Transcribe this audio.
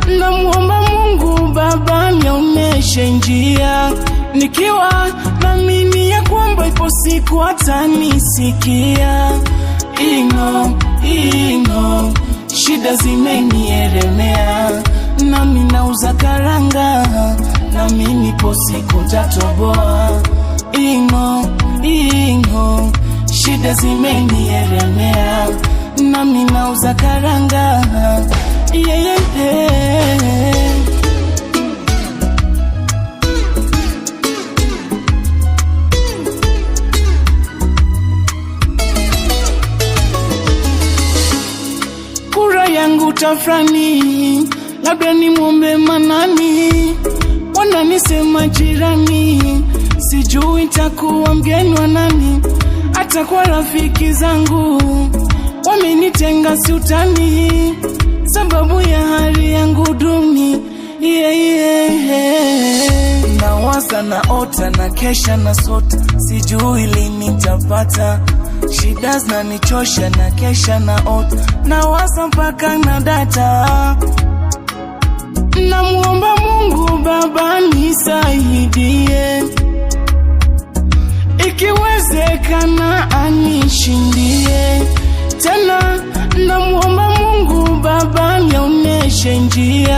Namuomba Mungu Baba nionyeshe njia, nikiwa naamini ya kwamba ipo siku atanisikia. Shida zimenielemea, nami nauza karanga, nami nipo siku tatoboa. Shida zimenielemea, nami nauza karanga, Kura yangu tafrani, labda ni muombe Manani. Wananisema jirani, sijui takuwa mgeni wa nani. Hata kwa rafiki zangu wamenitenga siutani, sababu ya hali yangu duni. Nawaza naota na kesha na sota, sijui lini nitapata. Shida zinanichosha na kesha naota, nawaza mpaka na data. Namuomba Mungu Baba nisaidie, ikiwezekana anishindie. Tena namuomba Mungu Baba nionyeshe njia,